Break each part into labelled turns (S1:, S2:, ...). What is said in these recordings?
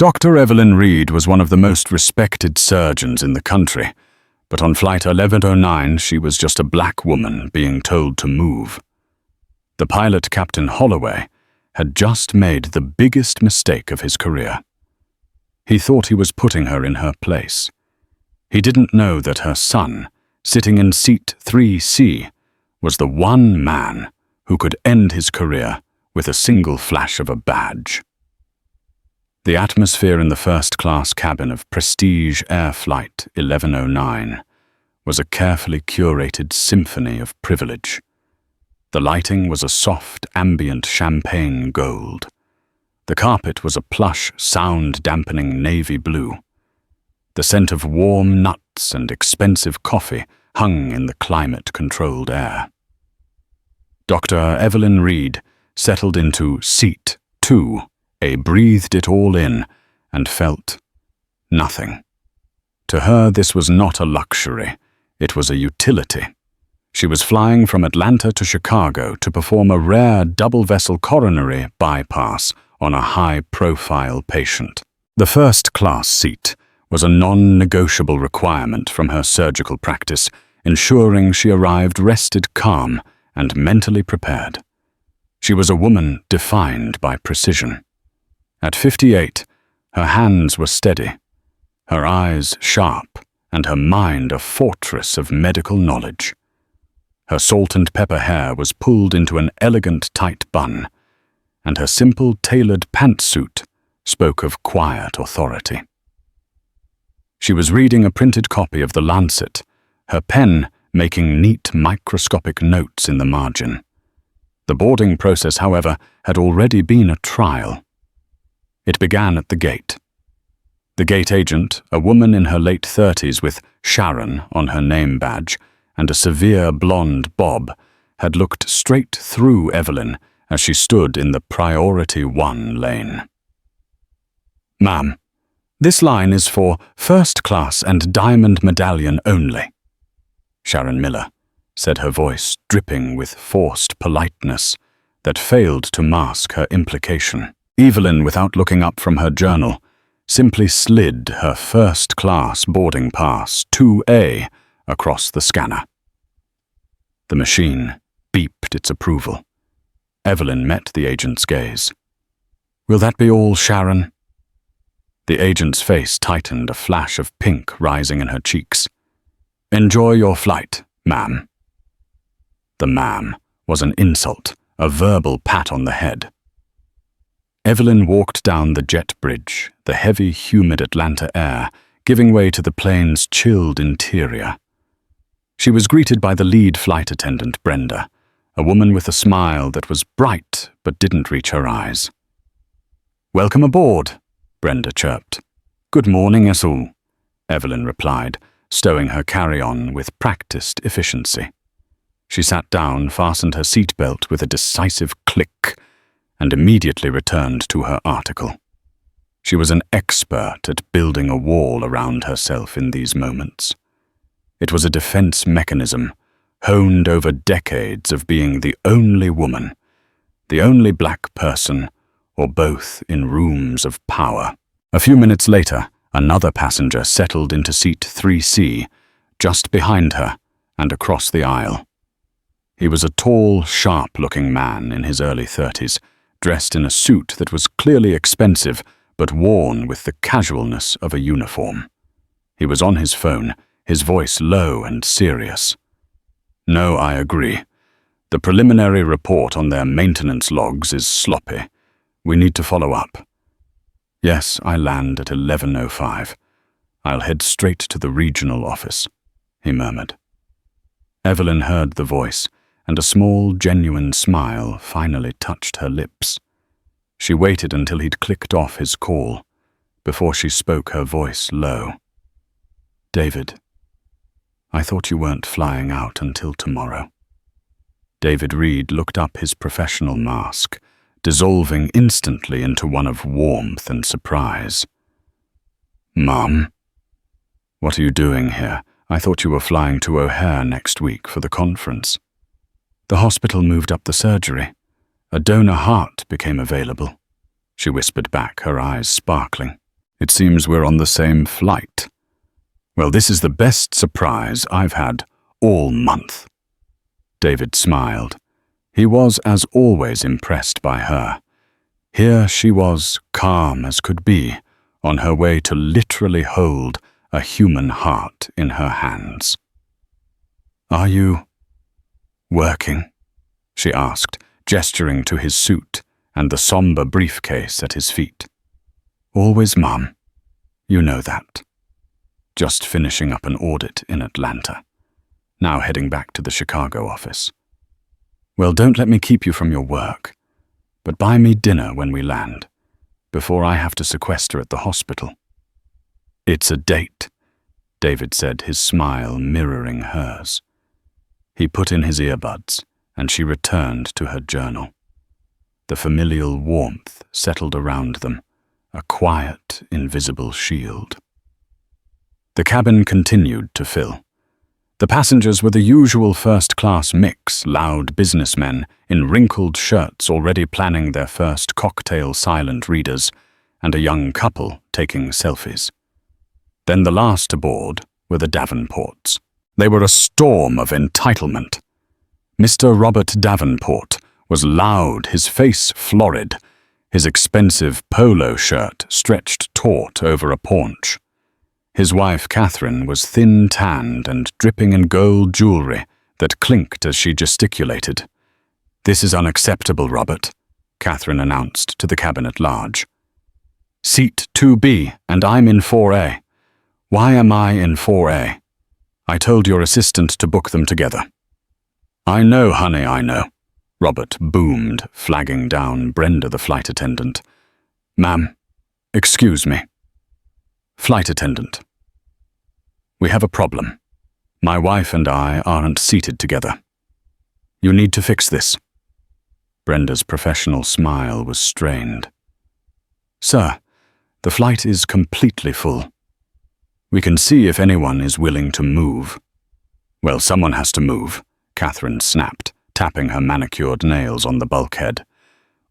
S1: Dr. Evelyn Reed was one of the most respected surgeons in the country, but on Flight 1109 she was just a black woman being told to move. The pilot, Captain Holloway, had just made the biggest mistake of his career. He thought he was putting her in her place. He didn't know that her son, sitting in seat 3C, was the one man who could end his career with a single flash of a badge. The atmosphere in the first-class cabin of Prestige Air Flight 1109 was a carefully curated symphony of privilege. The lighting was a soft, ambient champagne gold. The carpet was a plush, sound-dampening navy blue. The scent of warm nuts and expensive coffee hung in the climate-controlled air. Dr. Evelyn Reed settled into Seat 2, breathed it all in, and felt nothing. To her, this was not a luxury, it was a utility. She was flying from Atlanta to Chicago to perform a rare double-vessel coronary bypass on a high-profile patient. The first-class seat was a non-negotiable requirement from her surgical practice, ensuring she arrived rested, calm, and mentally prepared. She was a woman defined by precision. At 58, her hands were steady, her eyes sharp, and her mind a fortress of medical knowledge. Her salt and pepper hair was pulled into an elegant tight bun, and her simple tailored pantsuit spoke of quiet authority. She was reading a printed copy of The Lancet, her pen making neat microscopic notes in the margin. The boarding process, however, had already been a trial. It began at the gate. The gate agent, a woman in her late 30s with Sharon on her name badge and a severe blonde bob, had looked straight through Evelyn as she stood in the Priority 1 lane. "Ma'am, this line is for first class and diamond medallion only," Sharon Miller said, her voice dripping with forced politeness that failed to mask her implication. Evelyn, without looking up from her journal, simply slid her first-class boarding pass 2A across the scanner. The machine beeped its approval. Evelyn met the agent's gaze. "Will that be all, Sharon?" The agent's face tightened, a flash of pink rising in her cheeks. "Enjoy your flight, ma'am." The ma'am was an insult, a verbal pat on the head. Evelyn walked down the jet bridge, the heavy, humid Atlanta air giving way to the plane's chilled interior. She was greeted by the lead flight attendant, Brenda, a woman with a smile that was bright but didn't reach her eyes. "Welcome aboard," Brenda chirped. "Good morning, us all," Evelyn replied, stowing her carry-on with practiced efficiency. She sat down, fastened her seatbelt with a decisive click, and immediately returned to her article. She was an expert at building a wall around herself in these moments. It was a defense mechanism, honed over decades of being the only woman, the only black person, or both in rooms of power. A few minutes later, another passenger settled into seat 3C, just behind her and across the aisle. He was a tall, sharp-looking man in his early 30s, dressed in a suit that was clearly expensive but worn with the casualness of a uniform. He was on his phone, his voice low and serious. "No, I agree. The preliminary report on their maintenance logs is sloppy. We need to follow up." "Yes, I land at 11:05. I'll head straight to the regional office," he murmured. Evelyn heard the voice, and a small, genuine smile finally touched her lips. She waited until he'd clicked off his call, before she spoke, her voice low. "David, I thought you weren't flying out until tomorrow." David Reed looked up his professional mask, dissolving instantly into one of warmth and surprise. "Mom? What are you doing here? I thought you were flying to O'Hare next week for the conference." "The hospital moved up the surgery. A donor heart became available," she whispered back, her eyes sparkling. It seems we're on the same flight. Well, this is the best surprise I've had all month." David smiled. He was, as always, impressed by her. Here she was, calm as could be, on her way to literally hold a human heart in her hands. "Are you working?" she asked, gesturing to his suit and the somber briefcase at his feet. "Always, Mum. You know that. Just finishing up an audit in Atlanta. Now heading back to the Chicago office. Well, don't let me keep you from your work, but buy me dinner when we land, before I have to sequester at the hospital." "It's a date," David said, his smile mirroring hers. He put in his earbuds, and she returned to her journal. The familial warmth settled around them, a quiet, invisible shield. The cabin continued to fill. The passengers were the usual first-class mix, loud businessmen in wrinkled shirts already planning their first cocktail silent readers, and a young couple taking selfies. Then the last aboard were the Davenports. They were a storm of entitlement. Mr. Robert Davenport was loud, his face florid, his expensive polo shirt stretched taut over a paunch. His wife, Catherine, was thin-tanned and dripping in gold jewelry that clinked as she gesticulated. "This is unacceptable, Robert," Catherine announced to the cabin at large. "Seat 2B, and I'm in 4A. Why am I in 4A? I told your assistant to book them together." "I know, honey, I know," Robert boomed, flagging down Brenda, the flight attendant. "Ma'am, excuse me." "Flight attendant. We have a problem. My wife and I aren't seated together. You need to fix this." Brenda's professional smile was strained. "Sir, the flight is completely full. We can see if anyone is willing to move." "Well, someone has to move," Catherine snapped, tapping her manicured nails on the bulkhead.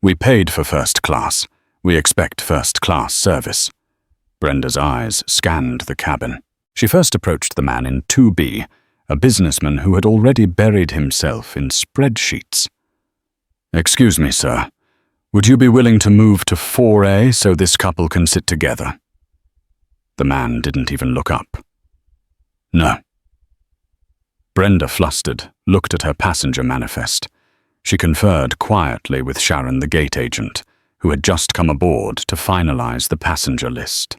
S1: "We paid for first class. We expect first-class service." Brenda's eyes scanned the cabin. She first approached the man in 2B, a businessman who had already buried himself in spreadsheets. "Excuse me, sir. Would you be willing to move to 4A so this couple can sit together?" The man didn't even look up. "No." Brenda, flustered, looked at her passenger manifest. She conferred quietly with Sharon, the gate agent, who had just come aboard to finalize the passenger list.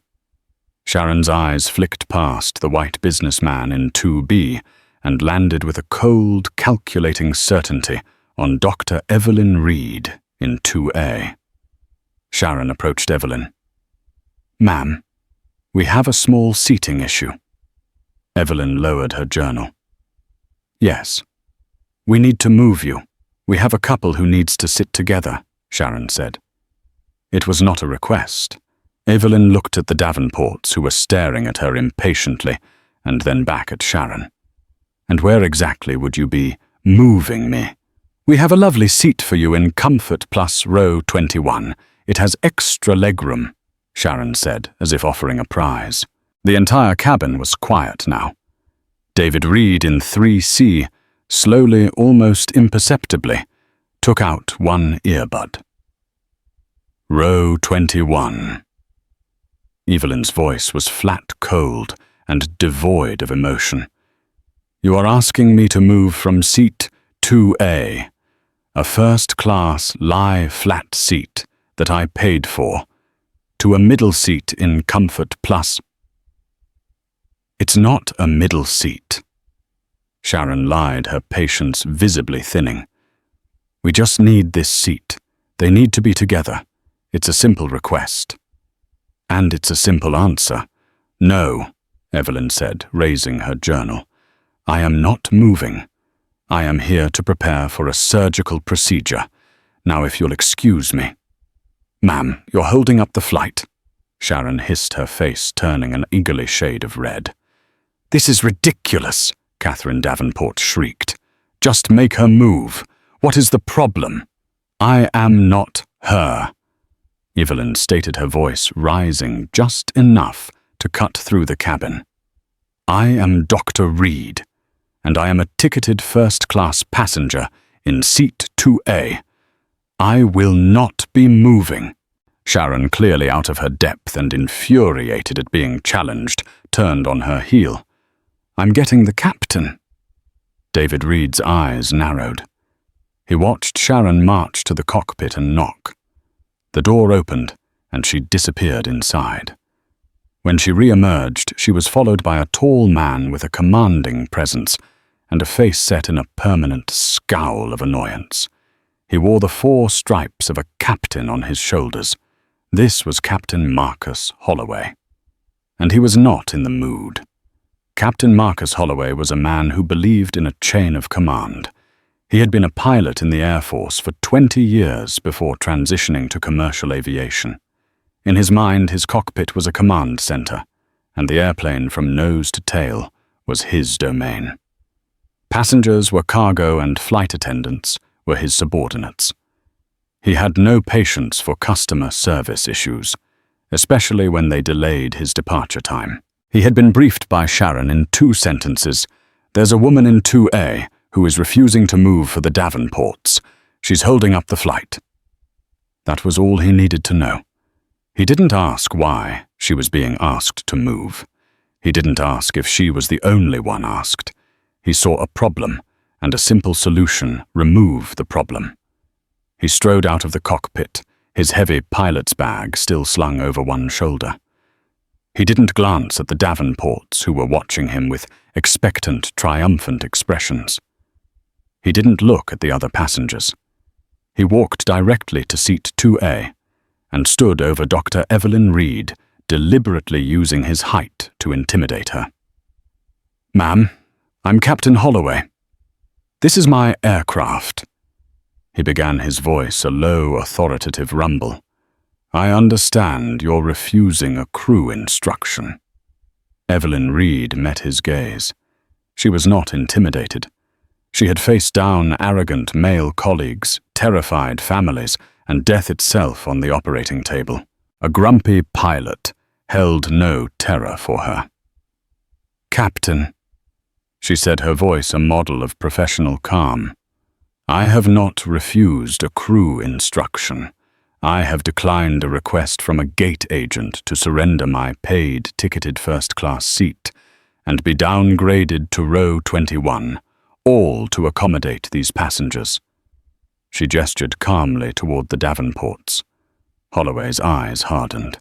S1: Sharon's eyes flicked past the white businessman in 2B and landed with a cold, calculating certainty on Dr. Evelyn Reed in 2A. Sharon approached Evelyn. "Ma'am, we have a small seating issue." Evelyn lowered her journal. "Yes. We need to move you. We have a couple who needs to sit together," Sharon said. It was not a request. Evelyn looked at the Davenports, who were staring at her impatiently, and then back at Sharon. "And where exactly would you be moving me?" "We have a lovely seat for you in Comfort Plus row 21. It has extra legroom," Sharon said, as if offering a prize. The entire cabin was quiet now. David Reed in 3C, slowly, almost imperceptibly, took out one earbud. "Row 21. Evelyn's voice was flat cold and devoid of emotion. "You are asking me to move from seat 2A, a first-class lie-flat seat that I paid for, to a middle seat in Comfort Plus." "It's not a middle seat." Sharon lied, her patience visibly thinning. "We just need this seat. They need to be together. It's a simple request." "And it's a simple answer." "No," Evelyn said, raising her journal. "I am not moving. I am here to prepare for a surgical procedure. Now, if you'll excuse me." "Ma'am, you're holding up the flight," Sharon hissed, her face turning an eagerly shade of red. "This is ridiculous," Catherine Davenport shrieked. "Just make her move. What is the problem?" "I am not her." Evelyn stated, her voice rising just enough to cut through the cabin. "I am Dr. Reed, and I am a ticketed first-class passenger in seat 2A. I will not be moving." Sharon, clearly out of her depth and infuriated at being challenged, turned on her heel. "I'm getting the captain." David Reed's eyes narrowed. He watched Sharon march to the cockpit and knock. The door opened, and she disappeared inside. When she re-emerged, she was followed by a tall man with a commanding presence and a face set in a permanent scowl of annoyance. He wore the 4 stripes of a captain on his shoulders. This was Captain Marcus Holloway. And he was not in the mood. Captain Marcus Holloway was a man who believed in a chain of command. He had been a pilot in the Air Force for 20 years before transitioning to commercial aviation. In his mind, his cockpit was a command center, and the airplane from nose to tail was his domain. Passengers were cargo and flight attendants were his subordinates. He had no patience for customer service issues, especially when they delayed his departure time. He had been briefed by Sharon in 2 sentences. "There's a woman in 2A who is refusing to move for the Davenports. She's holding up the flight." That was all he needed to know. He didn't ask why she was being asked to move. He didn't ask if she was the only one asked. He saw a problem, and a simple solution: remove the problem. He strode out of the cockpit, his heavy pilot's bag still slung over one shoulder. He didn't glance at the Davenports, who were watching him with expectant, triumphant expressions. He didn't look at the other passengers. He walked directly to seat 2A and stood over Dr. Evelyn Reed, deliberately using his height to intimidate her. "Ma'am, I'm Captain Holloway. This is my aircraft." He began, his voice a low, authoritative rumble. "I understand you're refusing a crew instruction." Evelyn Reed met his gaze. She was not intimidated. She had faced down arrogant male colleagues, terrified families, and death itself on the operating table. A grumpy pilot held no terror for her. "Captain," she said, her voice a model of professional calm, "I have not refused a crew instruction. I have declined a request from a gate agent to surrender my paid, ticketed first-class seat and be downgraded to row 21, all to accommodate these passengers." She gestured calmly toward the Davenports. Holloway's eyes hardened.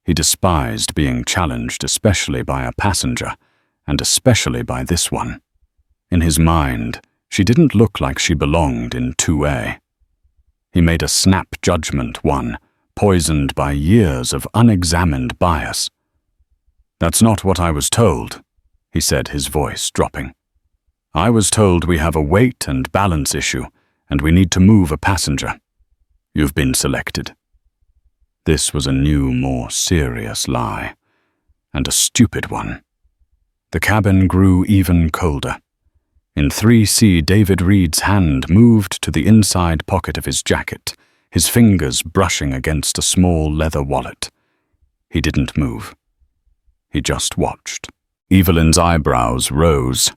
S1: He despised being challenged, especially by a passenger, and especially by this one. In his mind, she didn't look like she belonged in 2A. He made a snap judgment, one poisoned by years of unexamined bias. "That's not what I was told," he said, his voice dropping. "I was told we have a weight and balance issue, and we need to move a passenger. You've been selected." This was a new, more serious lie, and a stupid one. The cabin grew even colder. In 3C, David Reed's hand moved to the inside pocket of his jacket, his fingers brushing against a small leather wallet. He didn't move. He just watched. Evelyn's eyebrows rose.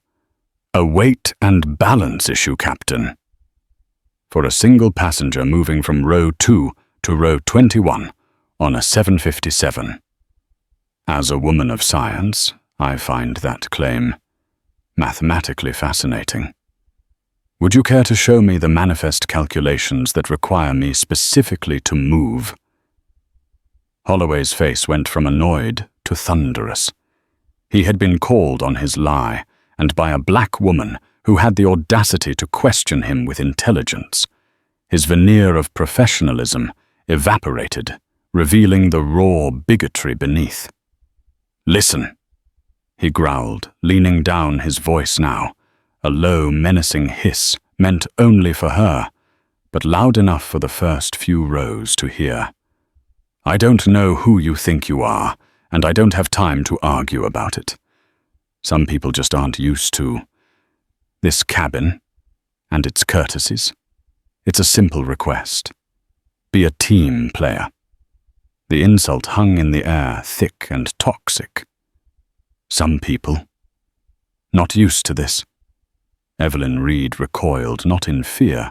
S1: "A weight and balance issue, Captain." For a single passenger moving from row 2 to row 21 on a 757. As a woman of science, I find that claim mathematically fascinating. "Would you care to show me the manifest calculations that require me specifically to move?" Holloway's face went from annoyed to thunderous. He had been called on his lie, and by a black woman who had the audacity to question him with intelligence. His veneer of professionalism evaporated, revealing the raw bigotry beneath. "Listen," he growled, leaning down, his voice now, a low, menacing hiss meant only for her, but loud enough for the first few rows to hear. "I don't know who you think you are, and I don't have time to argue about it. Some people just aren't used to this cabin and its courtesies. It's a simple request. Be a team player. The insult hung in the air, thick and toxic. Some people. Not used to this. Evelyn Reed recoiled, not in fear,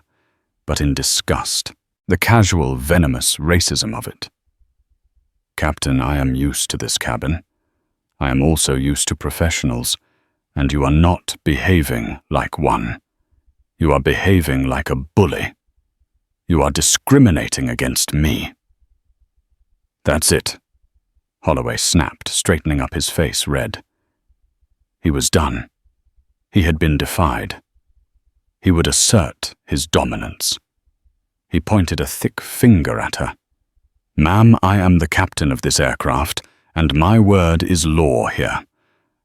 S1: but in disgust, the casual, venomous racism of it. Captain, I am used to this cabin. I am also used to professionals, and you are not behaving like one. You are behaving like a bully. You are discriminating against me. That's it, Holloway snapped, straightening up his face red. He was done. He had been defied. He would assert his dominance. He pointed a thick finger at her. Ma'am, I am the captain of this aircraft, and my word is law here.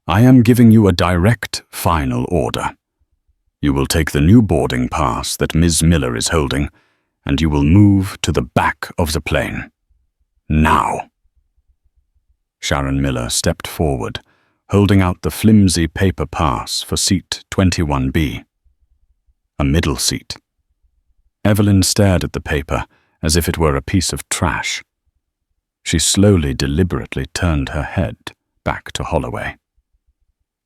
S1: I am giving you a direct, final order. You will take the new boarding pass that Ms. Miller is holding, and you will move to the back of the plane. Now. Sharon Miller stepped forward, holding out the flimsy paper pass for seat 21B. A middle seat. Evelyn stared at the paper as if it were a piece of trash. She slowly, deliberately turned her head back to Holloway.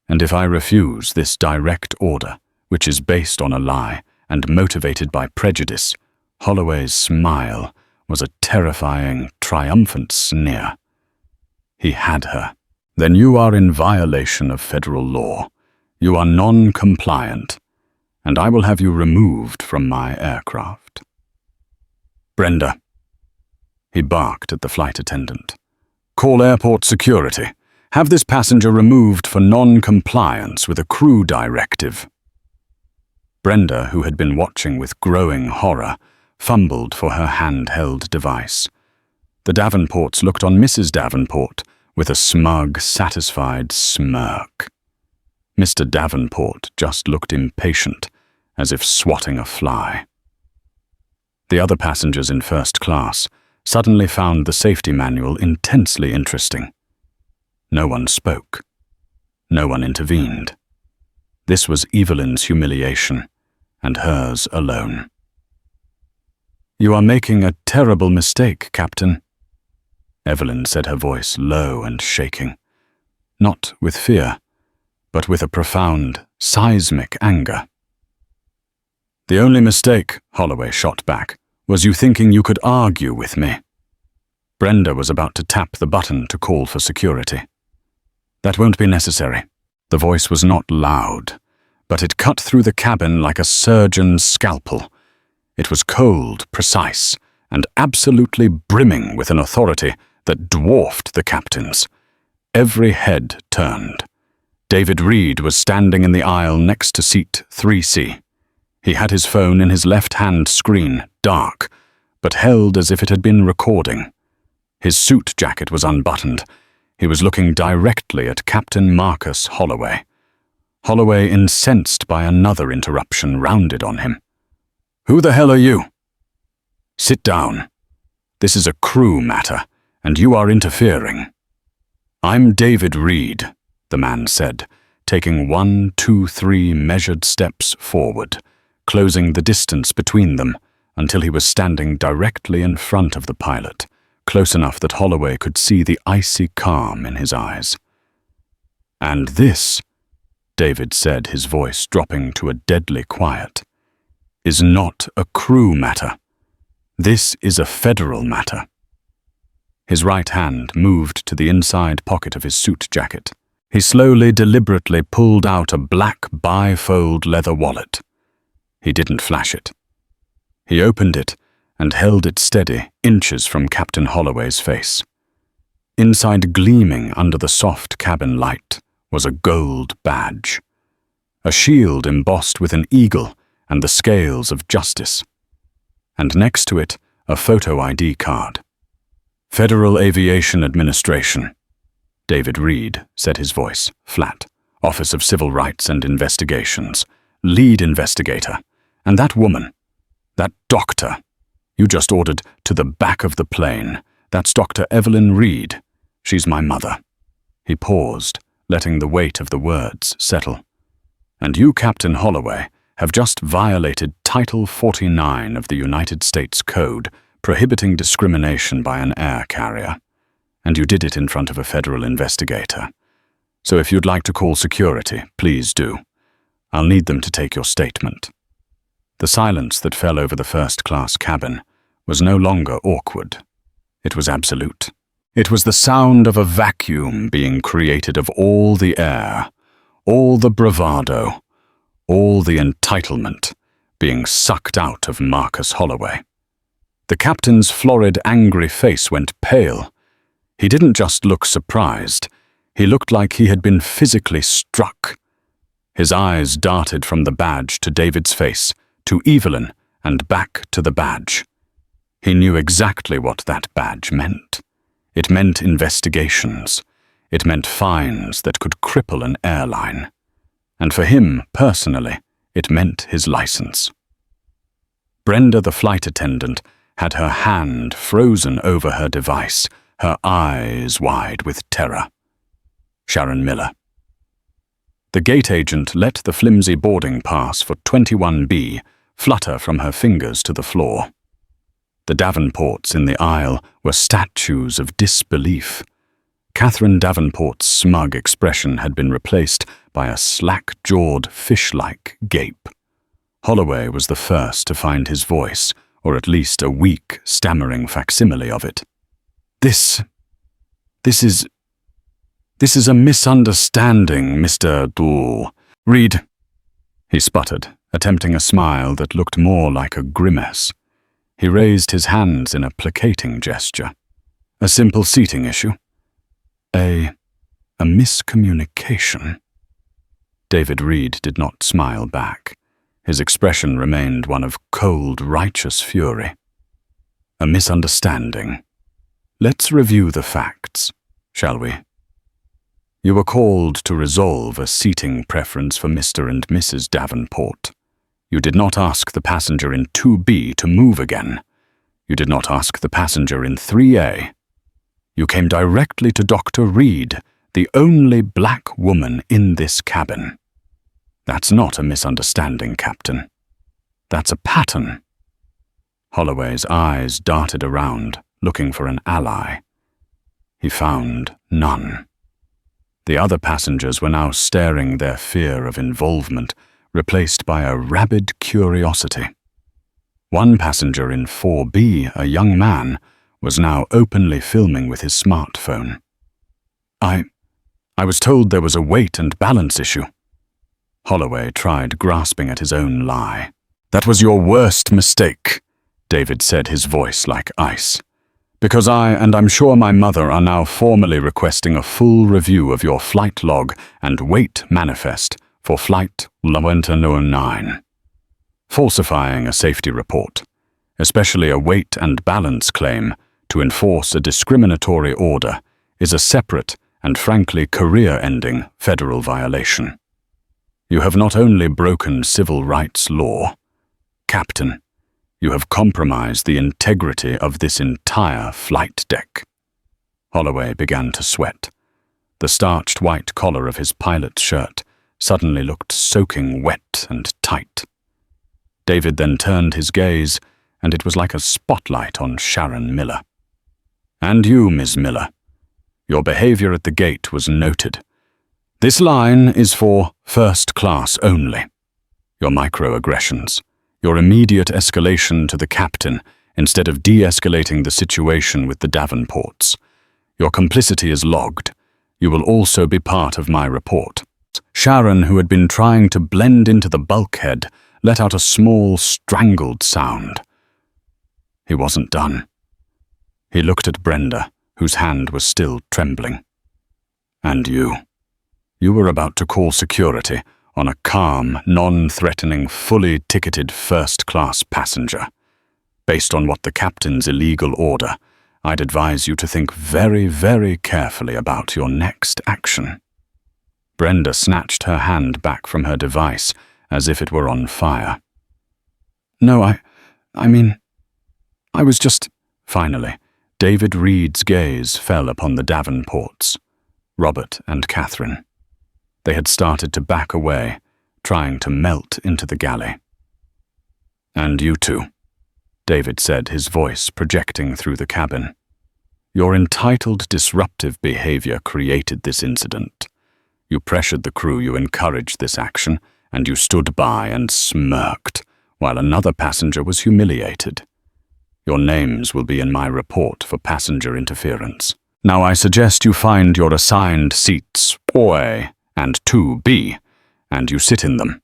S1: And if I refuse this direct order, which is based on a lie and motivated by prejudice, Holloway's smile was a terrifying, triumphant sneer. He had her. Then you are in violation of federal law. You are non-compliant, and I will have you removed from my aircraft. Brenda. He barked at the flight attendant. Call airport security. Have this passenger removed for non-compliance with a crew directive. Brenda, who had been watching with growing horror, fumbled for her handheld device. The Davenports looked on Mrs. Davenport with a smug, satisfied smirk. Mr. Davenport just looked impatient, as if swatting a fly. The other passengers in first class suddenly found the safety manual intensely interesting. No one spoke. No one intervened. This was Evelyn's humiliation, and hers alone. You are making a terrible mistake, Captain. Evelyn said, her voice low and shaking. Not with fear, but with a profound, seismic anger. The only mistake, Holloway shot back, was you thinking you could argue with me. Brenda was about to tap the button to call for security. That won't be necessary. The voice was not loud, but it cut through the cabin like a surgeon's scalpel. It was cold, precise, and absolutely brimming with an authority that dwarfed the captain's. Every head turned. David Reed was standing in the aisle next to seat 3C. He had his phone in his left-hand screen, dark, but held as if it had been recording. His suit jacket was unbuttoned. He was looking directly at Captain Marcus Holloway. Holloway, incensed by another interruption, rounded on him. Who the hell are you? Sit down. This is a crew matter, and you are interfering. I'm David Reed, the man said, taking 1, 2, 3 measured steps forward, closing the distance between them until he was standing directly in front of the pilot, close enough that Holloway could see the icy calm in his eyes. And this, David said, his voice dropping to a deadly quiet, is not a crew matter. This is a federal matter. His right hand moved to the inside pocket of his suit jacket. He slowly, deliberately pulled out a black bifold leather wallet. He didn't flash it. He opened it and held it steady, inches from Captain Holloway's face. Inside, gleaming under the soft cabin light, was a gold badge. A shield embossed with an eagle and the scales of justice. And next to it, a photo ID card. Federal Aviation Administration. David Reed, said his voice, flat. Office of Civil Rights and Investigations. Lead investigator. And that woman, that doctor, you just ordered to the back of the plane. That's Dr. Evelyn Reed. She's my mother. He paused, letting the weight of the words settle. And you, Captain Holloway, have just violated Title 49 of the United States Code, prohibiting discrimination by an air carrier. and you did it in front of a federal investigator. So if you'd like to call security, please do. I'll need them to take your statement." The silence that fell over the first-class cabin was no longer awkward. It was absolute. It was the sound of a vacuum being created of all the air, all the bravado, all the entitlement being sucked out of Marcus Holloway. The captain's florid, angry face went pale. He didn't just look surprised. He looked like he had been physically struck. His eyes darted from the badge to David's face, to Evelyn, and back to the badge. He knew exactly what that badge meant. It meant investigations. It meant fines that could cripple an airline. And for him, personally, it meant his license. Brenda, the flight attendant, had her hand frozen over her device, her eyes wide with terror. Sharon Miller. The gate agent let the flimsy boarding pass for 21B flutter from her fingers to the floor. The Davenports in the aisle were statues of disbelief. Catherine Davenport's smug expression had been replaced by a slack-jawed, fish-like gape. Holloway was the first to find his voice, or at least a weak, stammering facsimile of it. This is a misunderstanding, Mr. Reed, he sputtered, attempting a smile that looked more like a grimace. He raised his hands in a placating gesture. A simple seating issue. A miscommunication. David Reed did not smile back. His expression remained one of cold, righteous fury. A misunderstanding. Let's review the facts, shall we? You were called to resolve a seating preference for Mr. and Mrs. Davenport. You did not ask the passenger in 2B to move again. You did not ask the passenger in 3A. You came directly to Dr. Reed, the only black woman in this cabin. That's not a misunderstanding, Captain. That's a pattern. Holloway's eyes darted around, looking for an ally. He found none. The other passengers were now staring their fear of involvement, replaced by a rabid curiosity. One passenger in 4B, a young man, was now openly filming with his smartphone. I was told there was a weight and balance issue. Holloway tried grasping at his own lie. That was your worst mistake, David said, his voice like ice. Because I, and I'm sure my mother, are now formally requesting a full review of your flight log and weight manifest for Flight 1109. Falsifying a safety report, especially a weight and balance claim to enforce a discriminatory order, is a separate and frankly career-ending federal violation. You have not only broken civil rights law, Captain, you have compromised the integrity of this entire flight deck. Holloway began to sweat. The starched white collar of his pilot's shirt suddenly looked soaking wet and tight. David then turned his gaze, and it was like a spotlight on Sharon Miller. And you, Ms. Miller. Your behavior at the gate was noted. This line is for first class only. Your microaggressions, your immediate escalation to the captain instead of de-escalating the situation with the Davenports. Your complicity is logged. You will also be part of my report. Sharon, who had been trying to blend into the bulkhead, let out a small, strangled sound. He wasn't done. He looked at Brenda, whose hand was still trembling. And you. You were about to call security on a calm, non-threatening, fully ticketed first-class passenger. Based on what the captain's illegal order, I'd advise you to think very, very carefully about your next action. Brenda snatched her hand back from her device as if it were on fire. No, I mean, I was just... Finally, David Reed's gaze fell upon the Davenports, Robert and Catherine. They had started to back away, trying to melt into the galley. And you two, David said, his voice projecting through the cabin. Your entitled, disruptive behavior created this incident. You pressured the crew, you encouraged this action, and you stood by and smirked while another passenger was humiliated. Your names will be in my report for passenger interference. Now I suggest you find your assigned seats 4A and 2B, and you sit in them.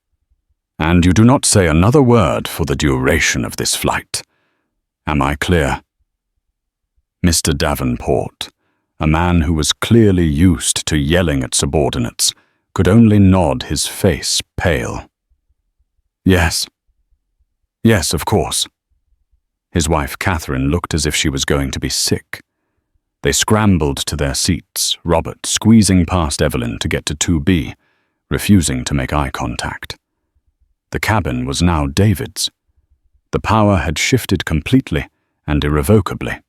S1: And you do not say another word for the duration of this flight. Am I clear? Mr. Davenport, a man who was clearly used to yelling at subordinates, could only nod, his face pale. Yes. Yes, of course. His wife Catherine looked as if she was going to be sick. They scrambled to their seats, Robert squeezing past Evelyn to get to 2B, refusing to make eye contact. The cabin was now David's. The power had shifted completely and irrevocably.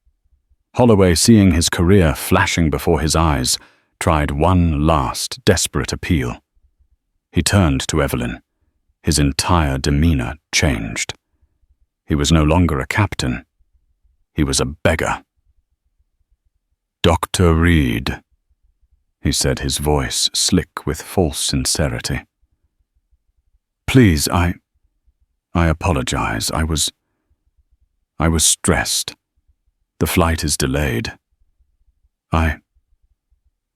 S1: Holloway, seeing his career flashing before his eyes, tried one last desperate appeal. He turned to Evelyn. His entire demeanor changed. He was no longer a captain. He was a beggar. "Dr. Reed," he said, his voice slick with false sincerity. "Please, I apologize. I was stressed. The flight is delayed. I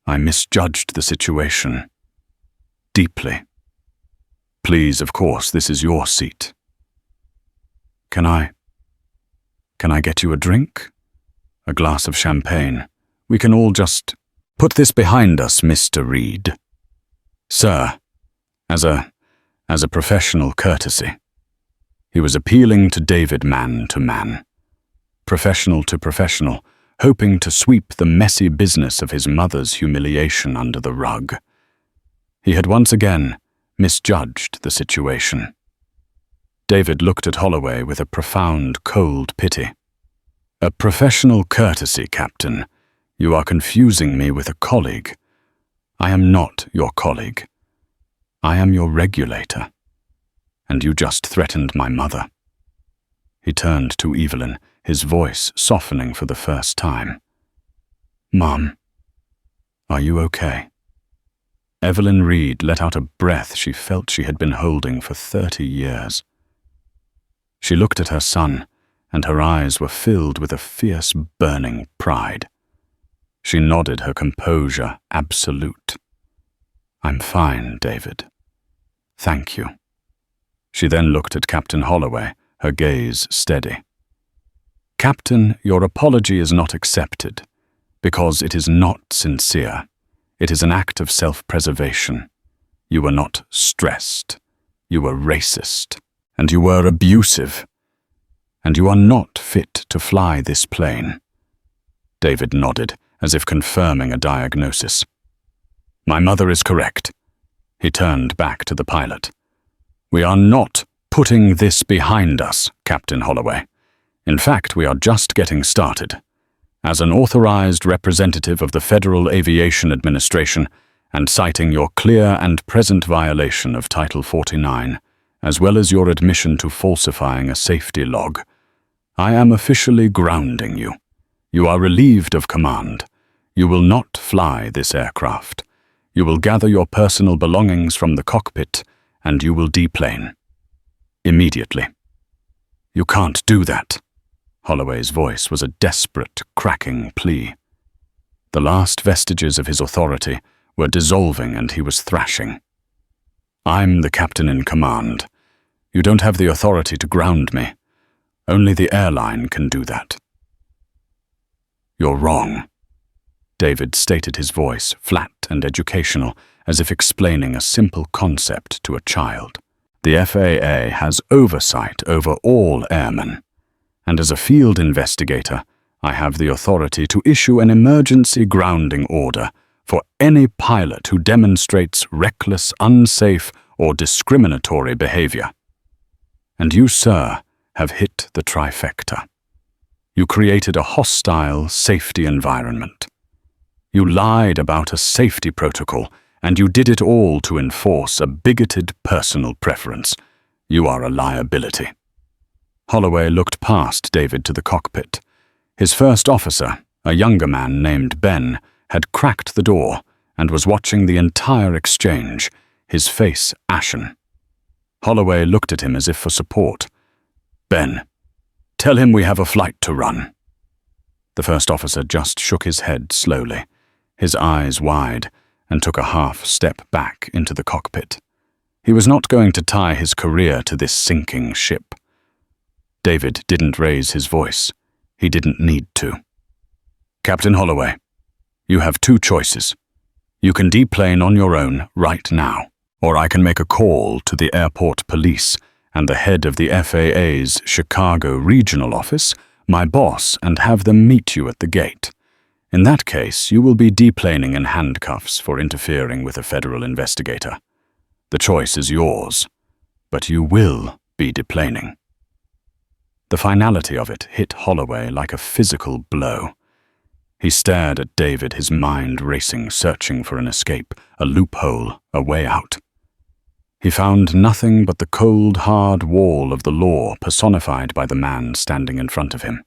S1: misjudged the situation. Deeply. Please, of course, this is your seat. Can I get you a drink? A glass of champagne? We can all just put this behind us, Mr. Reed. Sir, as a professional courtesy." He was appealing to David man to man, professional to professional, hoping to sweep the messy business of his mother's humiliation under the rug. He had once again misjudged the situation. David looked at Holloway with a profound, cold pity. "A professional courtesy, Captain. You are confusing me with a colleague. I am not your colleague. I am your regulator. And you just threatened my mother." He turned to Evelyn, his voice softening for the first time. "Mom, are you okay?" Evelyn Reed let out a breath she felt she had been holding for 30 years. She looked at her son, and her eyes were filled with a fierce, burning pride. She nodded, her composure absolute. "I'm fine, David. Thank you." She then looked at Captain Holloway, her gaze steady. "Captain, your apology is not accepted, because it is not sincere. It is an act of self-preservation. You were not stressed. You were racist. And you were abusive. And you are not fit to fly this plane." David nodded, as if confirming a diagnosis. "My mother is correct." He turned back to the pilot. "We are not putting this behind us, Captain Holloway. In fact, we are just getting started. As an authorized representative of the Federal Aviation Administration, and citing your clear and present violation of Title 49, as well as your admission to falsifying a safety log, I am officially grounding you. You are relieved of command. You will not fly this aircraft. You will gather your personal belongings from the cockpit, and you will deplane. Immediately." "You can't do that." Holloway's voice was a desperate, cracking plea. The last vestiges of his authority were dissolving, and he was thrashing. "I'm the captain in command. You don't have the authority to ground me. Only the airline can do that." "You're wrong." David stated, his voice flat and educational, as if explaining a simple concept to a child. "The FAA has oversight over all airmen, and as a field investigator, I have the authority to issue an emergency grounding order for any pilot who demonstrates reckless, unsafe, or discriminatory behavior. And you, sir, have hit the trifecta. You created a hostile safety environment. You lied about a safety protocol, and you did it all to enforce a bigoted personal preference. You are a liability." Holloway looked past David to the cockpit. His first officer, A younger man named Ben had cracked the door and was watching the entire exchange, his face ashen. Holloway looked at him as if for support. "Ben, tell him we have a flight to run." The first officer just shook his head slowly, his eyes wide, and took a half step back into the cockpit. He was not going to tie his career to this sinking ship. David didn't raise his voice. He didn't need to. "Captain Holloway, you have two choices. You can deplane on your own right now, or I can make a call to the airport police and the head of the FAA's Chicago regional office, my boss, and have them meet you at the gate. In that case, you will be deplaning in handcuffs for interfering with a federal investigator. The choice is yours, but you will be deplaning." The finality of it hit Holloway like a physical blow. He stared at David, his mind racing, searching for an escape, a loophole, a way out. He found nothing but the cold, hard wall of the law personified by the man standing in front of him.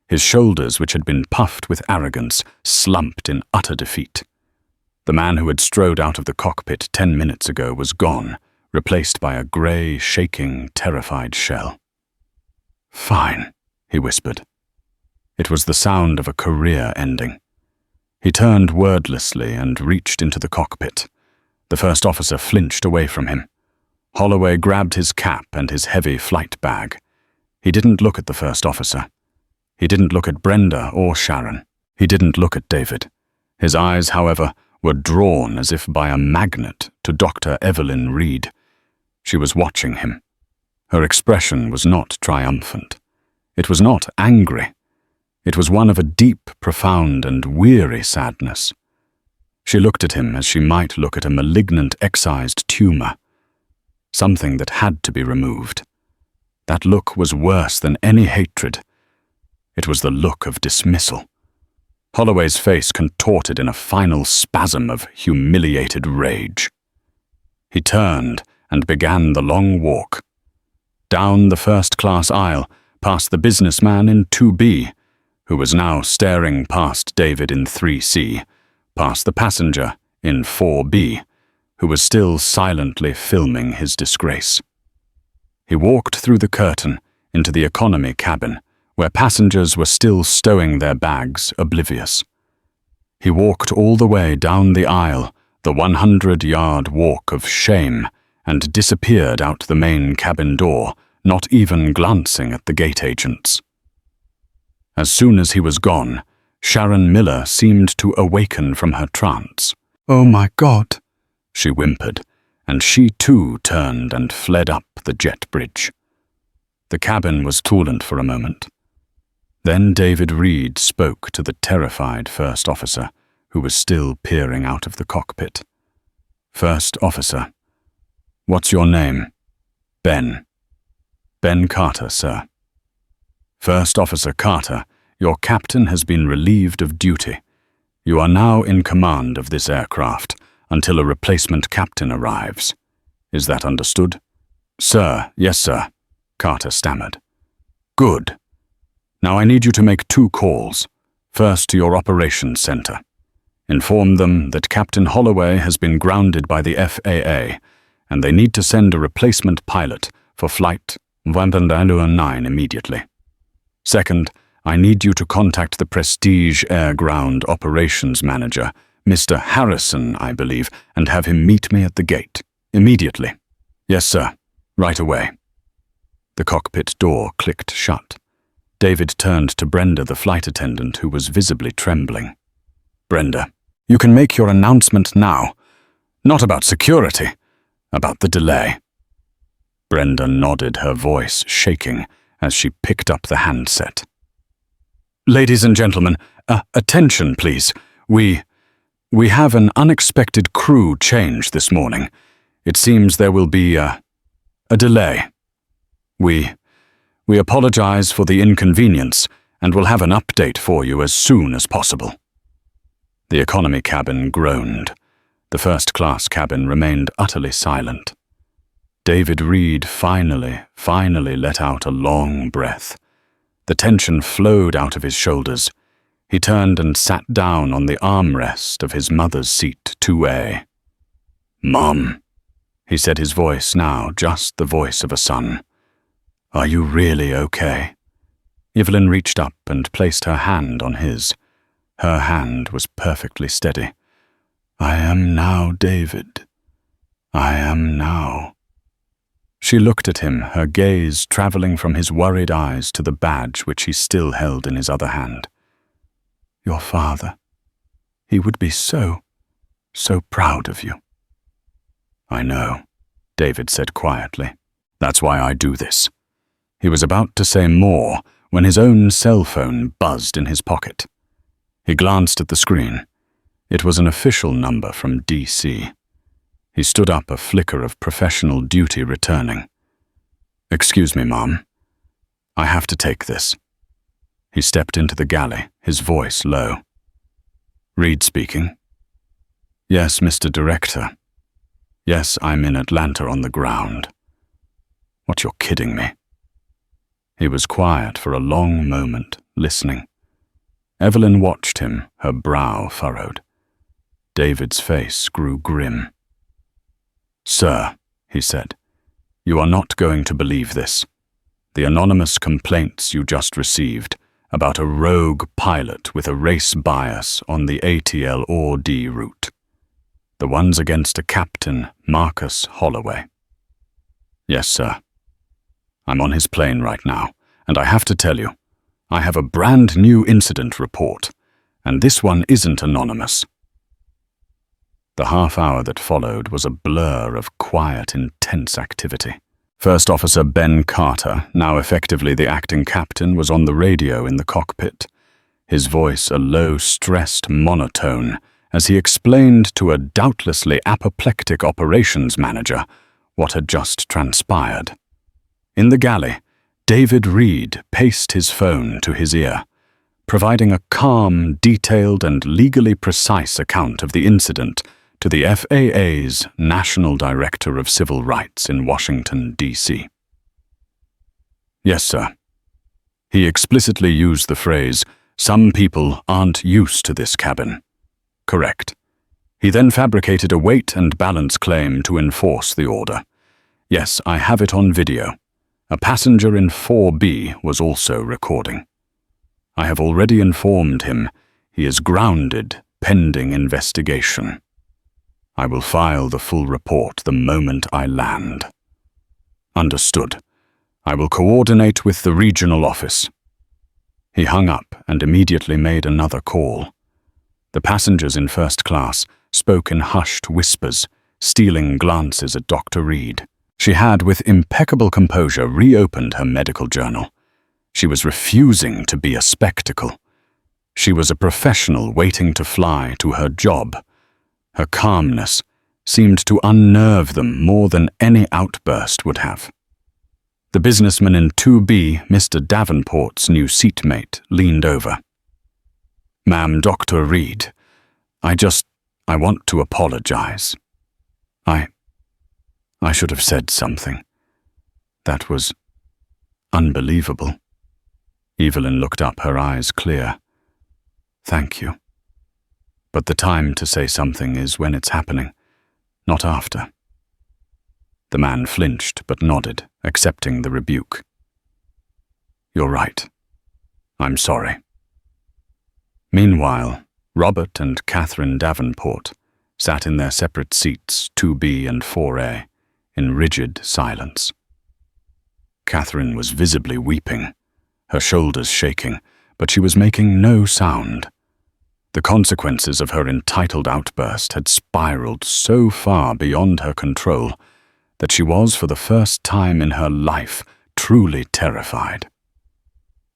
S1: His shoulders, which had been puffed with arrogance, slumped in utter defeat. The man who had strode out of the cockpit 10 minutes ago was gone, replaced by a grey, shaking, terrified shell. "Fine," he whispered. It was the sound of a career ending. He turned wordlessly and reached into the cockpit. The first officer flinched away from him. Holloway grabbed his cap and his heavy flight bag. He didn't look at the first officer. He didn't look at Brenda or Sharon. He didn't look at David. His eyes, however, were drawn as if by a magnet to Dr. Evelyn Reed. She was watching him. Her expression was not triumphant. It was not angry. It was one of a deep, profound, and weary sadness. She looked at him as she might look at a malignant excised tumor, something that had to be removed. That look was worse than any hatred. It was the look of dismissal. Holloway's face contorted in a final spasm of humiliated rage. He turned and began the long walk. Down the first-class aisle, past the businessman in 2B, who was now staring past David in 3C, past the passenger in 4B, who was still silently filming his disgrace. He walked through the curtain into the economy cabin, where passengers were still stowing their bags, oblivious. He walked all the way down the aisle, the 100-yard walk of shame, and disappeared out the main cabin door, not even glancing at the gate agents. As soon as he was gone, Sharon Miller seemed to awaken from her trance. "Oh my God," she whimpered, and she too turned and fled up the jet bridge. The cabin was turbulent for a moment. Then David Reed spoke to the terrified first officer, who was still peering out of the cockpit. "First officer, what's your name?" "Ben." "Ben Carter, sir." "First Officer Carter, your captain has been relieved of duty. You are now in command of this aircraft until a replacement captain arrives. Is that understood?" "Sir, yes, sir," Carter stammered. "Good. Now I need you to make 2 calls. First to your operations center. Inform them that Captain Holloway has been grounded by the FAA, and they need to send a replacement pilot for flight 109 immediately. Second, I need you to contact the Prestige Air Ground Operations Manager, Mr. Harrison, I believe, and have him meet me at the gate. Immediately." "Yes, sir. Right away." The cockpit door clicked shut. David turned to Brenda, the flight attendant, who was visibly trembling. "Brenda, you can make your announcement now. Not about security, about the delay." Brenda nodded, her voice shaking as she picked up the handset. "Ladies and gentlemen, attention please. We have an unexpected crew change this morning. It seems there will be a delay. We apologize for the inconvenience and will have an update for you as soon as possible." The economy cabin groaned. The first-class cabin remained utterly silent. David Reed finally let out a long breath. The tension flowed out of his shoulders. He turned and sat down on the armrest of his mother's seat 2A. "Mom," he said, his voice now just the voice of a son. "Are you really okay?" Evelyn reached up and placed her hand on his. Her hand was perfectly steady. "I am now, David. I am now." She looked at him, her gaze traveling from his worried eyes to the badge which he still held in his other hand. "Your father. He would be so proud of you." "I know," David said quietly. "That's why I do this." He was about to say more when his own cell phone buzzed in his pocket. He glanced at the screen. It was an official number from DC. He stood up, a flicker of professional duty returning. "Excuse me, Mom. I have to take this." He stepped into the galley, his voice low. "Reed speaking." "Yes, Mr. Director. Yes, I'm in Atlanta on the ground." "What, you're kidding me?" He was quiet for a long moment, listening. Evelyn watched him, her brow furrowed. David's face grew grim. "Sir," he said, "you are not going to believe this. The anonymous complaints you just received about a rogue pilot with a race bias on the ATL-OD route. The ones against a Captain Marcus Holloway." "Yes, sir. I'm on his plane right now, and I have to tell you, I have a brand new incident report, and this one isn't anonymous." The half hour that followed was a blur of quiet, intense activity. First Officer Ben Carter, now effectively the acting captain, was on the radio in the cockpit, his voice a low, stressed monotone as he explained to a doubtlessly apoplectic operations manager what had just transpired. In the galley, David Reed paced his phone to his ear, providing a calm, detailed, and legally precise account of the incident to the FAA's National Director of Civil Rights in Washington, D.C. "Yes, sir." He explicitly used the phrase, "Some people aren't used to this cabin." Correct. He then fabricated a weight and balance claim to enforce the order. "Yes, I have it on video. A passenger in 4B was also recording. I have already informed him he is grounded pending investigation. I will file the full report the moment I land." "Understood. I will coordinate with the regional office." He hung up and immediately made another call. The passengers in first class spoke in hushed whispers, stealing glances at Dr. Reed. She had, with impeccable composure, reopened her medical journal. She was refusing to be a spectacle. She was a professional waiting to fly to her job. Her calmness seemed to unnerve them more than any outburst would have. The businessman in 2B, Mr. Davenport's new seatmate, leaned over. "Ma'am, Dr. Reed, I want to apologize. I should have said something. That was unbelievable." Evelyn looked up, her eyes clear. "Thank you. But the time to say something is when it's happening, not after." The man flinched but nodded, accepting the rebuke. "You're right. I'm sorry." Meanwhile, Robert and Catherine Davenport sat in their separate seats, 2B and 4A, in rigid silence. Catherine was visibly weeping, her shoulders shaking, but she was making no sound. The consequences of her entitled outburst had spiraled so far beyond her control that she was, for the first time in her life, truly terrified.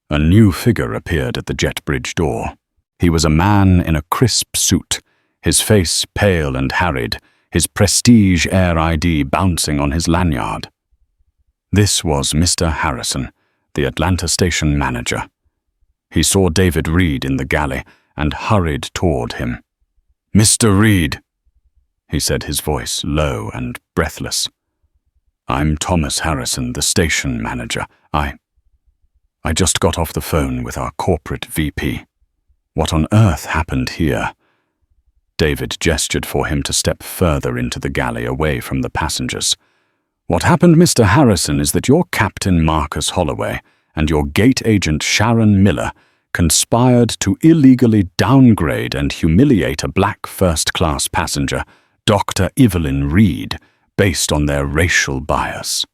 S1: A new figure appeared at the jet bridge door. He was a man in a crisp suit, his face pale and harried, his Prestige Air ID bouncing on his lanyard. This was Mr. Harrison, the Atlanta station manager. He saw David Reed in the galley and hurried toward him. "Mr. Reed," he said, his voice low and breathless. "I'm Thomas Harrison, the station manager. I just got off the phone with our corporate VP. What on earth happened here? David gestured for him to step further into the galley away from the passengers. What happened, Mr. Harrison, is that your captain Marcus Holloway and your gate agent Sharon Miller conspired to illegally downgrade and humiliate a black first-class passenger, Dr. Evelyn Reed, based on their racial bias.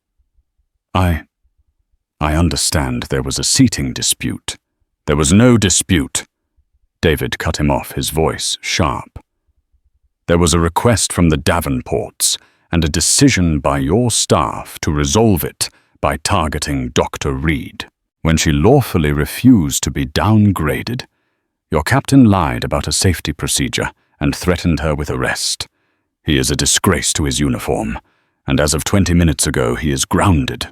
S1: I understand there was a seating dispute. There was no dispute. David cut him off, his voice sharp. There was a request from the Davenports and a decision by your staff to resolve it by targeting Dr. Reed. When she lawfully refused to be downgraded, your captain lied about a safety procedure and threatened her with arrest. He is a disgrace to his uniform, and as of 20 minutes ago, he is grounded.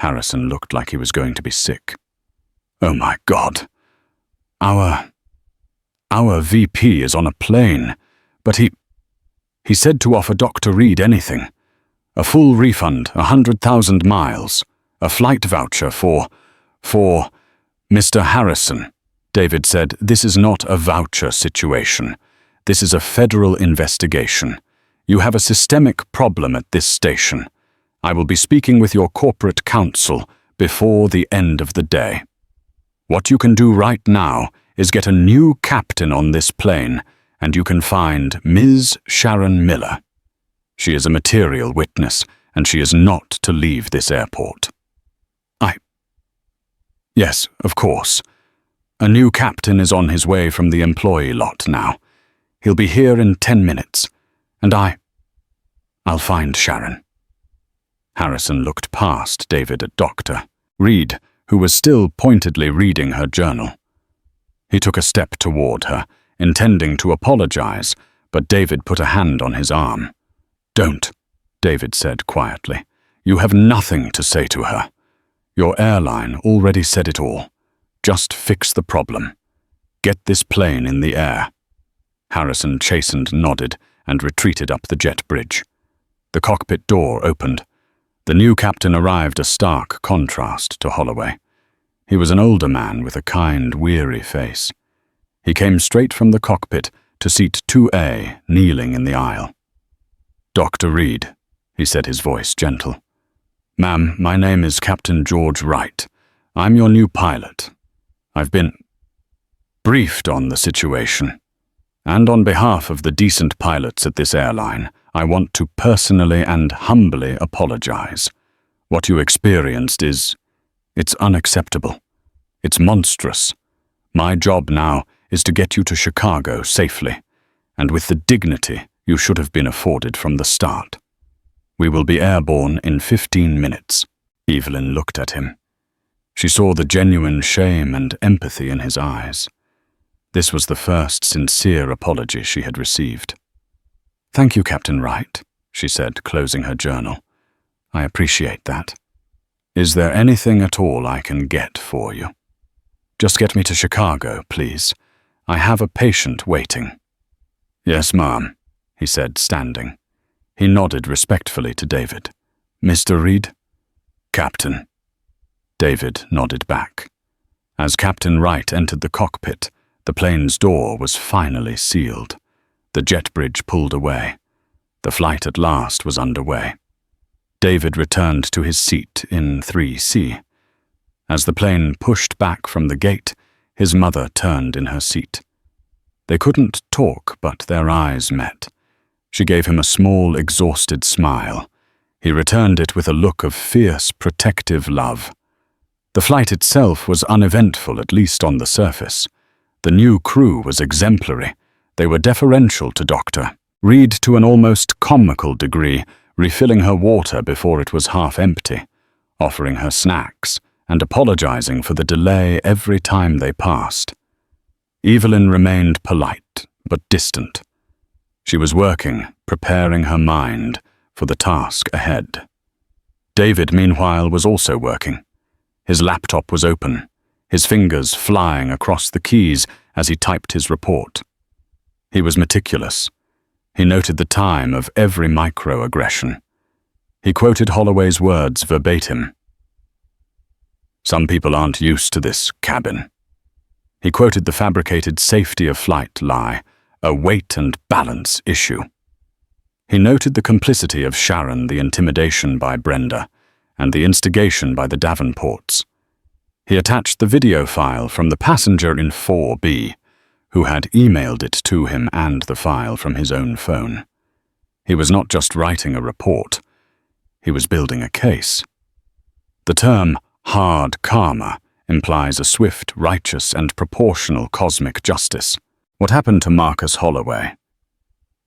S1: Harrison looked like he was going to be sick. Oh my God. Our VP is on a plane, but he said to offer Dr. Reed anything. A full refund, 100,000 miles, a flight voucher for Mr. Harrison. David said, this is not a voucher situation. This is a federal investigation. You have a systemic problem at this station. I will be speaking with your corporate counsel before the end of the day. What you can do right now is get a new captain on this plane, and you can find Ms. Sharon Miller. She is a material witness, and she is not to leave this airport. Yes, of course. A new captain is on his way from the employee lot now. He'll be here in 10 minutes, and I'll find Sharon. Harrison looked past David at Dr. Reed, who was still pointedly reading her journal. He took a step toward her, intending to apologize, but David put a hand on his arm. Don't, David said quietly. You have nothing to say to her. Your airline already said it all. Just fix the problem. Get this plane in the air. Harrison chastened nodded and retreated up the jet bridge. The cockpit door opened. The new captain arrived, a stark contrast to Holloway. He was an older man with a kind, weary face. He came straight from the cockpit to seat 2A, kneeling in the aisle. Dr. Reed, he said, his voice gentle. Ma'am, my name is Captain George Wright. I'm your new pilot. I've been briefed on the situation. And on behalf of the decent pilots at this airline, I want to personally and humbly apologize. What you experienced it's unacceptable. It's monstrous. My job now is to get you to Chicago safely, and with the dignity you should have been afforded from the start. We will be airborne in 15 minutes. Evelyn looked at him. She saw the genuine shame and empathy in his eyes. This was the first sincere apology she had received. Thank you, Captain Wright, she said, closing her journal. I appreciate that. Is there anything at all I can get for you? Just get me to Chicago, please. I have a patient waiting. Yes, ma'am, he said, standing. He nodded respectfully to David. Mr. Reed? Captain. David nodded back. As Captain Wright entered the cockpit, the plane's door was finally sealed. The jet bridge pulled away. The flight at last was underway. David returned to his seat in 3C. As the plane pushed back from the gate, his mother turned in her seat. They couldn't talk, but their eyes met. She gave him a small, exhausted smile. He returned it with a look of fierce, protective love. The flight itself was uneventful, at least on the surface. The new crew was exemplary. They were deferential to Dr. Reed to an almost comical degree, refilling her water before it was half empty, offering her snacks, and apologizing for the delay every time they passed. Evelyn remained polite, but distant. She was working, preparing her mind for the task ahead. David, meanwhile, was also working. His laptop was open, his fingers flying across the keys as he typed his report. He was meticulous. He noted the time of every microaggression. He quoted Holloway's words verbatim. Some people aren't used to this cabin. He quoted the fabricated safety of flight lie, a weight and balance issue. He noted the complicity of Sharon, the intimidation by Brenda, and the instigation by the Davenports. He attached the video file from the passenger in 4B, who had emailed it to him, and the file from his own phone. He was not just writing a report, he was building a case. The term hard karma implies a swift, righteous, and proportional cosmic justice. What happened to Marcus Holloway?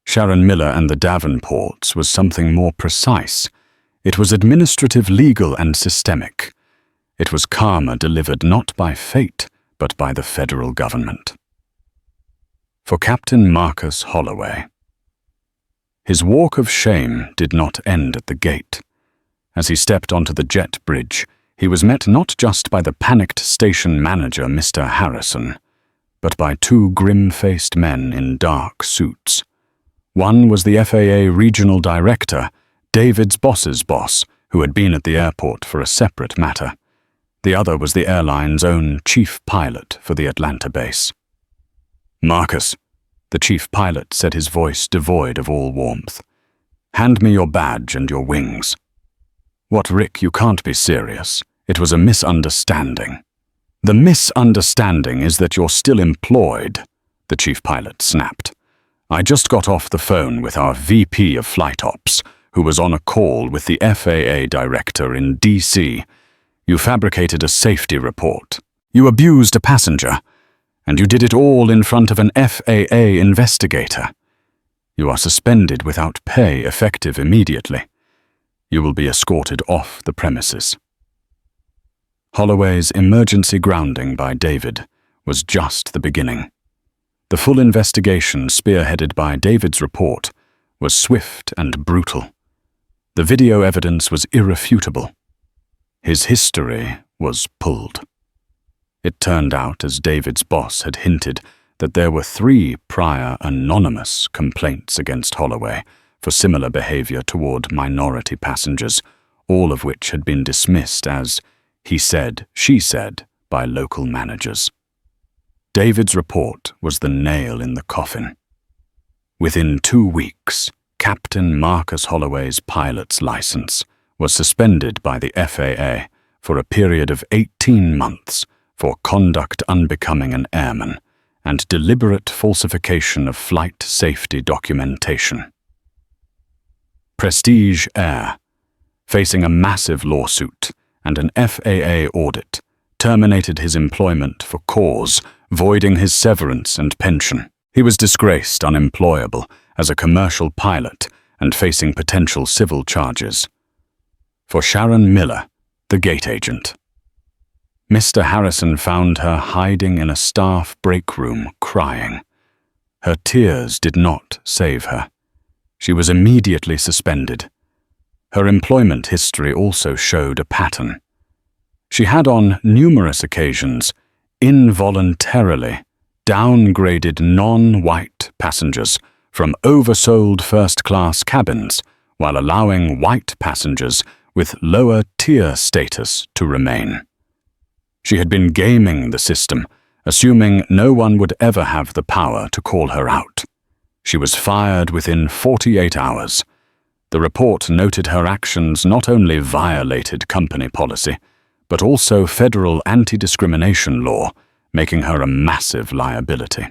S1: Sharon Miller and the Davenports was something more precise. It was administrative, legal, and systemic. It was karma delivered not by fate, but by the federal government. For Captain Marcus Holloway, his walk of shame did not end at the gate. As he stepped onto the jet bridge, he was met not just by the panicked station manager, Mr. Harrison, but by two grim-faced men in dark suits. One was the FAA regional director, David's boss's boss, who had been at the airport for a separate matter. The other was the airline's own chief pilot for the Atlanta base. "Marcus," the chief pilot said, his voice devoid of all warmth, "hand me your badge and your wings." "What, Rick, you can't be serious. It was a misunderstanding." "The misunderstanding is that you're still employed," the chief pilot snapped. "I just got off the phone with our VP of Flight Ops, who was on a call with the FAA director in DC. You fabricated a safety report. You abused a passenger. And you did it all in front of an FAA investigator. You are suspended without pay, effective immediately. You will be escorted off the premises." Holloway's emergency grounding by David was just the beginning. The full investigation, spearheaded by David's report, was swift and brutal. The video evidence was irrefutable. His history was pulled. It turned out, as David's boss had hinted, that there were 3 prior anonymous complaints against Holloway for similar behavior toward minority passengers, all of which had been dismissed as he said, she said by local managers. David's report was the nail in the coffin. Within 2 weeks, Captain Marcus Holloway's pilot's license was suspended by the FAA for a period of 18 months for conduct unbecoming an airman and deliberate falsification of flight safety documentation. Prestige Air, facing a massive lawsuit and an FAA audit, terminated his employment for cause, voiding his severance and pension. He was disgraced, unemployable as a commercial pilot and facing potential civil charges. For Sharon Miller, the gate agent, Mr. Harrison found her hiding in a staff break room, crying. Her tears did not save her. She was immediately suspended. Her employment history also showed a pattern. She had on numerous occasions involuntarily downgraded non-white passengers from oversold first-class cabins while allowing white passengers with lower tier status to remain. She had been gaming the system, assuming no one would ever have the power to call her out. She was fired within 48 hours. The report noted her actions not only violated company policy, but also federal anti-discrimination law, making her a massive liability.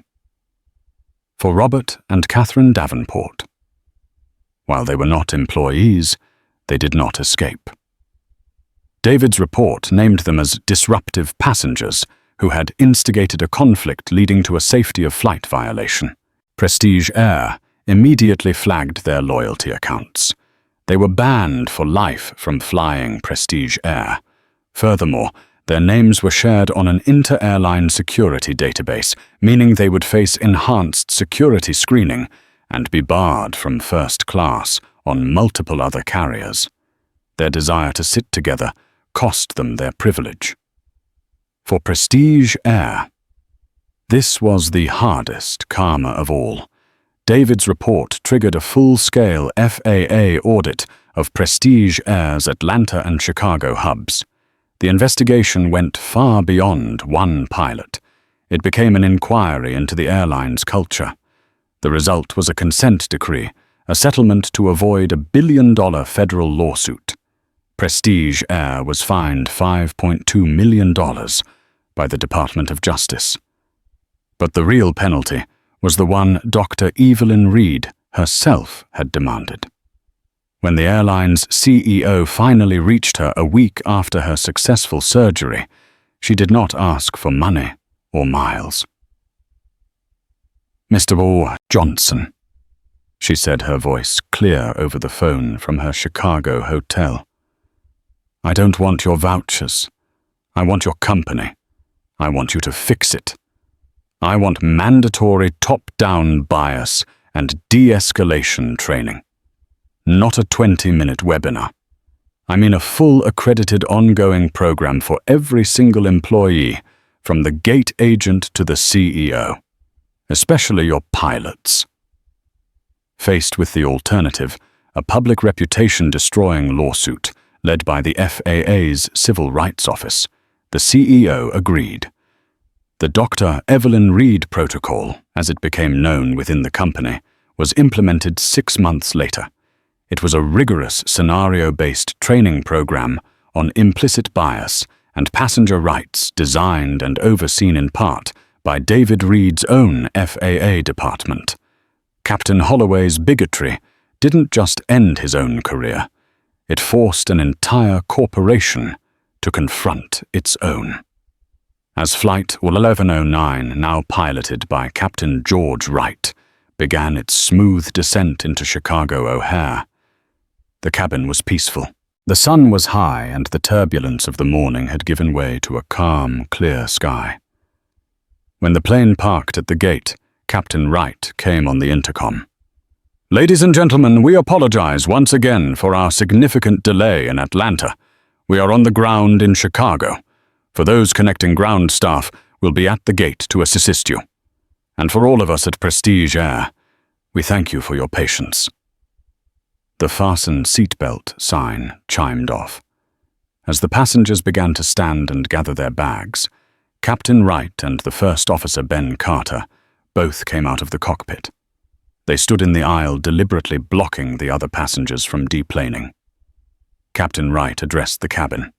S1: For Robert and Catherine Davenport, while they were not employees, they did not escape. David's report named them as disruptive passengers who had instigated a conflict leading to a safety of flight violation. Prestige Air immediately flagged their loyalty accounts. They were banned for life from flying Prestige Air. Furthermore, their names were shared on an inter-airline security database, meaning they would face enhanced security screening and be barred from first class on multiple other carriers. Their desire to sit together cost them their privilege. For Prestige Air, this was the hardest karma of all. David's report triggered a full-scale FAA audit of Prestige Air's Atlanta and Chicago hubs. The investigation went far beyond one pilot. It became an inquiry into the airline's culture. The result was a consent decree, a settlement to avoid a billion-dollar federal lawsuit. Prestige Air was fined $5.2 million by the Department of Justice. But the real penalty was the one Dr. Evelyn Reed herself had demanded. When the airline's CEO finally reached her a week after her successful surgery, she did not ask for money or miles. "Mr. Johnson," she said, her voice clear over the phone from her Chicago hotel. "I don't want your vouchers. I want your company. I want you to fix it. I want mandatory top-down bias and de-escalation training. Not a 20-minute webinar. I mean a full accredited ongoing program for every single employee, from the gate agent to the CEO, especially your pilots." Faced with the alternative, a public reputation-destroying lawsuit led by the FAA's Civil Rights Office, the CEO agreed. The Dr. Evelyn Reed Protocol, as it became known within the company, was implemented 6 months later. It was a rigorous scenario-based training program on implicit bias and passenger rights designed and overseen in part by David Reed's own FAA department. Captain Holloway's bigotry didn't just end his own career. It forced an entire corporation to confront its own. As Flight 1109, now piloted by Captain George Wright, began its smooth descent into Chicago O'Hare, the cabin was peaceful. The sun was high and the turbulence of the morning had given way to a calm, clear sky. When the plane parked at the gate, Captain Wright came on the intercom. "Ladies and gentlemen, we apologize once again for our significant delay in Atlanta. We are on the ground in Chicago. For those connecting ground staff, we'll be at the gate to assist you. And for all of us at Prestige Air, we thank you for your patience." The fasten seatbelt sign chimed off. As the passengers began to stand and gather their bags, Captain Wright and the First Officer Ben Carter both came out of the cockpit. They stood in the aisle, deliberately blocking the other passengers from deplaning. Captain Wright addressed the cabin.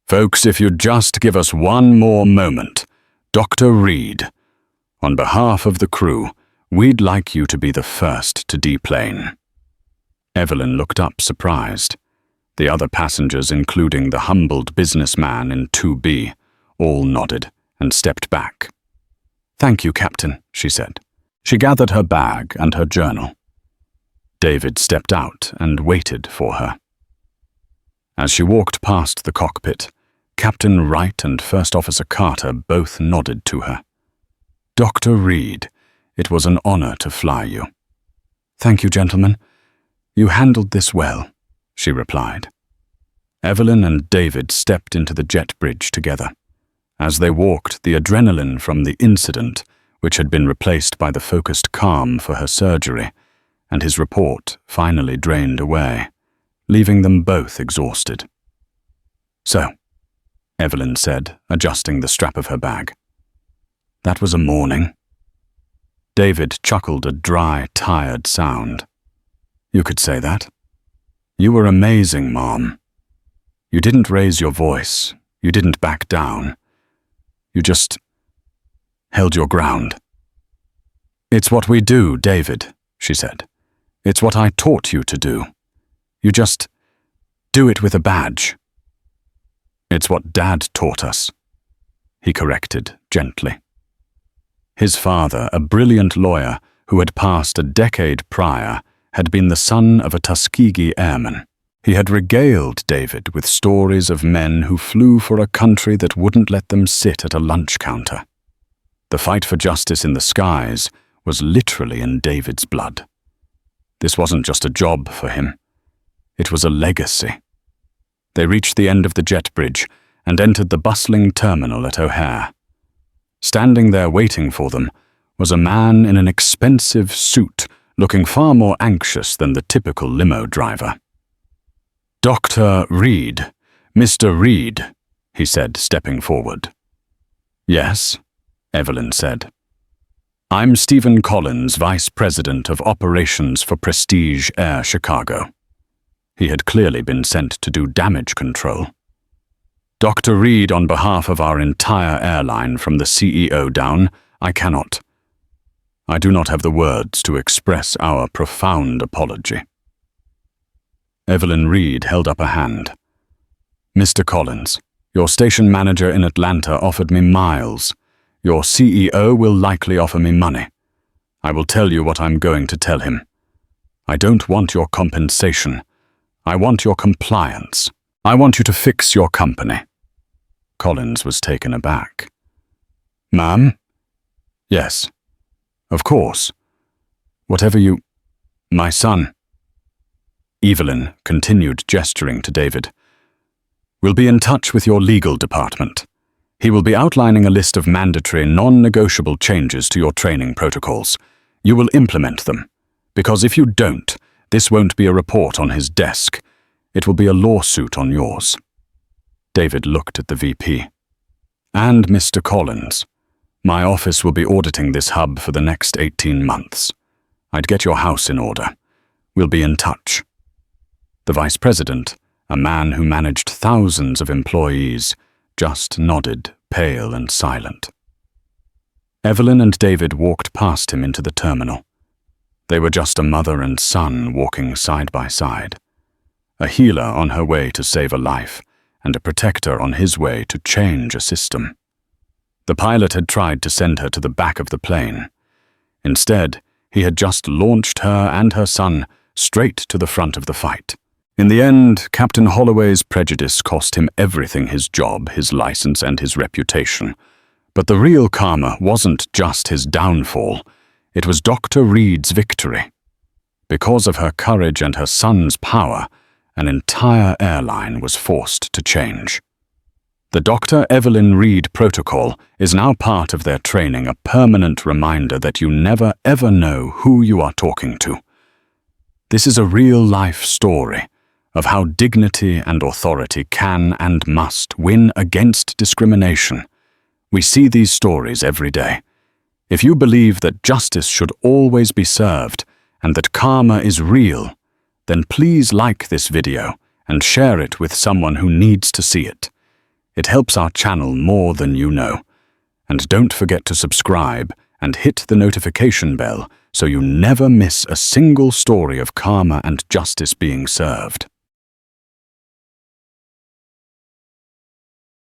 S1: "Folks, if you'd just give us one more moment. Dr. Reed, on behalf of the crew, we'd like you to be the first to deplane." Evelyn looked up, surprised. The other passengers, including the humbled businessman in 2B, all nodded and stepped back. "Thank you, Captain," she said. She gathered her bag and her journal. David stepped out and waited for her. As she walked past the cockpit, Captain Wright and First Officer Carter both nodded to her. "Dr. Reed, it was an honor to fly you." "Thank you, gentlemen. You handled this well," she replied. Evelyn and David stepped into the jet bridge together. As they walked, the adrenaline from the incident, which had been replaced by the focused calm for her surgery, and his report finally drained away, leaving them both exhausted. "So," Evelyn said, adjusting the strap of her bag. "That was a morning." David chuckled a dry, tired sound. "You could say that. You were amazing, Mom. You didn't raise your voice. You didn't back down. You just held your ground." "It's what we do, David," she said. "It's what I taught you to do. You just do it with a badge." "It's what Dad taught us," he corrected gently. His father, a brilliant lawyer who had passed a decade prior, had been the son of a Tuskegee airman. He had regaled David with stories of men who flew for a country that wouldn't let them sit at a lunch counter. The fight for justice in the skies was literally in David's blood. This wasn't just a job for him. It was a legacy. They reached the end of the jet bridge and entered the bustling terminal at O'Hare. Standing there waiting for them was a man in an expensive suit, looking far more anxious than the typical limo driver. "Dr. Reed, Mr. Reed," he said, stepping forward. "Yes," Evelyn said. I'm Stephen Collins, Vice President of Operations for Prestige Air Chicago. He had clearly been sent to do damage control. Dr. Reed, on behalf of our entire airline from the CEO down, I cannot. I do not have the words to express our profound apology. Evelyn Reed held up a hand. Mr. Collins, your station manager in Atlanta offered me miles. Your CEO will likely offer me money. I will tell you what I'm going to tell him. I don't want your compensation. I want your compliance. I want you to fix your company. Collins was taken aback. Ma'am? Yes. Of course. Whatever you... My son. Evelyn continued gesturing to David. We'll be in touch with your legal department. He will be outlining a list of mandatory, non-negotiable changes to your training protocols. You will implement them, because if you don't, this won't be a report on his desk. It will be a lawsuit on yours. David looked at the VP. And Mr. Collins, my office will be auditing this hub for the next 18 months. I'd get your house in order. We'll be in touch. The vice president, a man who managed thousands of employees, just nodded, pale and silent. Evelyn and David walked past him into the terminal. They were just a mother and son walking side by side. A healer on her way to save a life, and a protector on his way to change a system. The pilot had tried to send her to the back of the plane. Instead, he had just launched her and her son straight to the front of the fight. In the end, Captain Holloway's prejudice cost him everything: his job, his license, and his reputation. But the real karma wasn't just his downfall. It was Dr. Reed's victory. Because of her courage and her son's power, an entire airline was forced to change. The Dr. Evelyn Reed Protocol is now part of their training, a permanent reminder that you never ever know who you are talking to. This is a real-life story of how dignity and authority can and must win against discrimination. We see these stories every day. If you believe that justice should always be served and that karma is real, then please like this video and share it with someone who needs to see it. It helps our channel more than you know. And don't forget to subscribe and hit the notification bell so you never miss a single story of karma and justice being served.